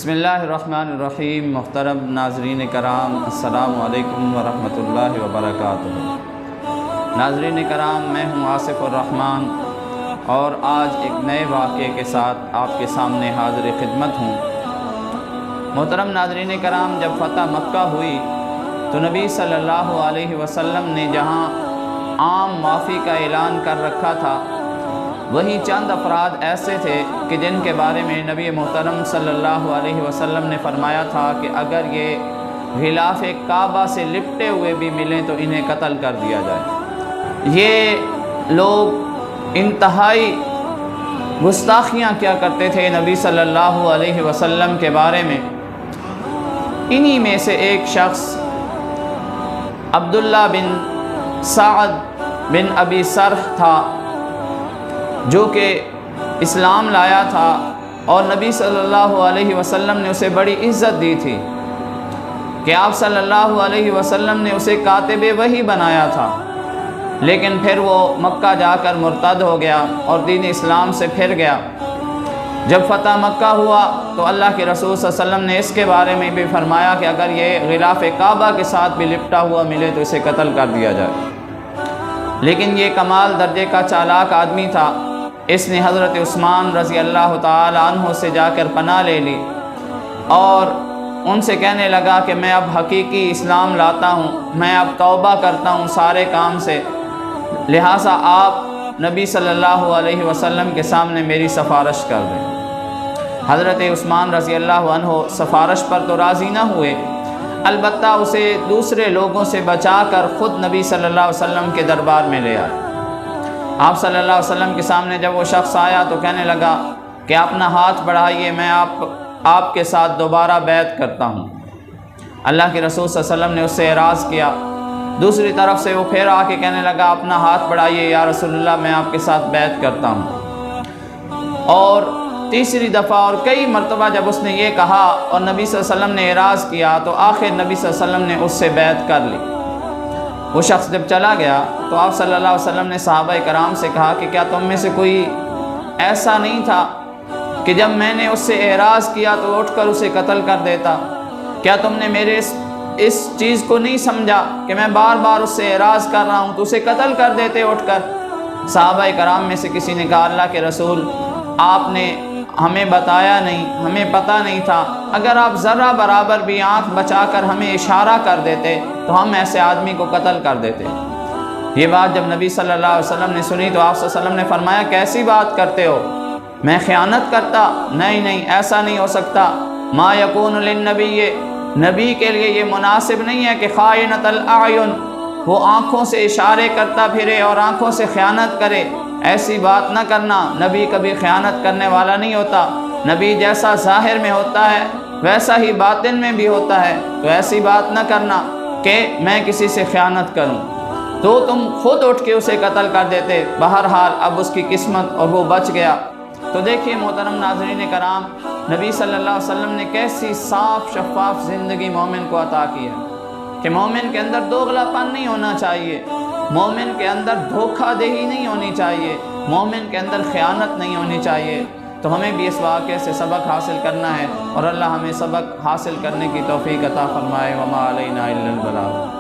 بسم اللہ الرحمن الرحیم۔ محترم ناظرین کرام، السلام علیکم ورحمۃ اللہ وبرکاتہ۔ ناظرین کرام، میں ہوں آصف الرحمن اور آج ایک نئے واقعے کے ساتھ آپ کے سامنے حاضر خدمت ہوں۔ محترم ناظرین کرام، جب فتح مکہ ہوئی تو نبی صلی اللہ علیہ وسلم نے جہاں عام معافی کا اعلان کر رکھا تھا، وہیں چند افراد ایسے تھے کہ جن کے بارے میں نبی محترم صلی اللہ علیہ وسلم نے فرمایا تھا کہ اگر یہ غلاف کعبہ سے لپٹے ہوئے بھی ملیں تو انہیں قتل کر دیا جائے۔ یہ لوگ انتہائی گستاخیاں کیا کرتے تھے نبی صلی اللہ علیہ وسلم کے بارے میں۔ انہی میں سے ایک شخص عبداللہ بن سعد بن ابی سرح تھا، جو کہ اسلام لایا تھا اور نبی صلی اللہ علیہ وسلم نے اسے بڑی عزت دی تھی کہ آپ صلی اللہ علیہ وسلم نے اسے کاتب وحی بنایا تھا، لیکن پھر وہ مکہ جا کر مرتد ہو گیا اور دین اسلام سے پھر گیا۔ جب فتح مکہ ہوا تو اللہ کے رسول صلی اللہ علیہ وسلم نے اس کے بارے میں بھی فرمایا کہ اگر یہ غلاف کعبہ کے ساتھ بھی لپٹا ہوا ملے تو اسے قتل کر دیا جائے۔ لیکن یہ کمال درجے کا چالاک آدمی تھا، اس نے حضرت عثمان رضی اللہ تعالی عنہ سے جا کر پناہ لے لی اور ان سے کہنے لگا کہ میں اب حقیقی اسلام لاتا ہوں، میں اب توبہ کرتا ہوں سارے کام سے، لہٰذا آپ نبی صلی اللہ علیہ وسلم کے سامنے میری سفارش کر دیں۔ حضرت عثمان رضی اللہ عنہ سفارش پر تو راضی نہ ہوئے، البتہ اسے دوسرے لوگوں سے بچا کر خود نبی صلی اللہ علیہ وسلم کے دربار میں لے آئے۔ آپ صلی اللہ علیہ وسلم کے سامنے جب وہ شخص آیا تو کہنے لگا کہ اپنا ہاتھ بڑھائیے، میں آپ کے ساتھ دوبارہ بیعت کرتا ہوں۔ اللہ کے رسول صلی اللہ علیہ وسلم نے اس سے اعراض کیا۔ دوسری طرف سے وہ پھر آ کے کہنے لگا اپنا ہاتھ بڑھائیے یا رسول اللہ، میں آپ کے ساتھ بیعت کرتا ہوں۔ اور تیسری دفعہ اور کئی مرتبہ جب اس نے یہ کہا اور نبی صلی اللہ علیہ وسلم نے اعراض کیا تو آخر نبی صلی اللہ علیہ وسلم نے اس سے بیعت کر لی۔ وہ شخص جب چلا گیا تو آپ صلی اللہ علیہ وسلم نے صحابہ کرام سے کہا کہ کیا تم میں سے کوئی ایسا نہیں تھا کہ جب میں نے اس سے اعراض کیا تو اٹھ کر اسے قتل کر دیتا؟ کیا تم نے میرے اس چیز کو نہیں سمجھا کہ میں بار بار اس سے اعراض کر رہا ہوں تو اسے قتل کر دیتے اٹھ کر؟ صحابہ کرام میں سے کسی نے کہا اللہ کے رسول، آپ نے ہمیں بتایا نہیں، ہمیں پتہ نہیں تھا، اگر آپ ذرہ برابر بھی آنکھ بچا کر ہمیں اشارہ کر دیتے تو ہم ایسے آدمی کو قتل کر دیتے۔ یہ بات جب نبی صلی اللہ علیہ وسلم نے سنی تو آپ صلی اللہ علیہ وسلم نے فرمایا کیسی بات کرتے ہو، میں خیانت کرتا؟ نہیں، ایسا نہیں ہو سکتا۔ ما یکون للنبی، نبی کے لیے یہ مناسب نہیں ہے کہ خائنۃ الاعین، وہ آنکھوں سے اشارے کرتا پھرے اور آنکھوں سے خیانت کرے، ایسی بات نہ کرنا۔ نبی کبھی خیانت کرنے والا نہیں ہوتا، نبی جیسا ظاہر میں ہوتا ہے ویسا ہی باطن میں بھی ہوتا ہے، تو ایسی بات نہ کرنا کہ میں کسی سے خیانت کروں، تو تم خود اٹھ کے اسے قتل کر دیتے۔ بہرحال اب اس کی قسمت اور وہ بچ گیا۔ تو دیکھیے محترم ناظرین کرام، نبی صلی اللہ علیہ وسلم نے کیسی صاف شفاف زندگی مومن کو عطا کی ہے کہ مومن کے اندر دوغلا پن نہیں ہونا چاہیے، مومن کے اندر دھوکہ دہی نہیں ہونی چاہیے، مومن کے اندر خیانت نہیں ہونی چاہیے۔ تو ہمیں بھی اس واقعے سے سبق حاصل کرنا ہے اور اللہ ہمیں سبق حاصل کرنے کی توفیق عطا فرمائے۔ وما علینا الا البلاغ۔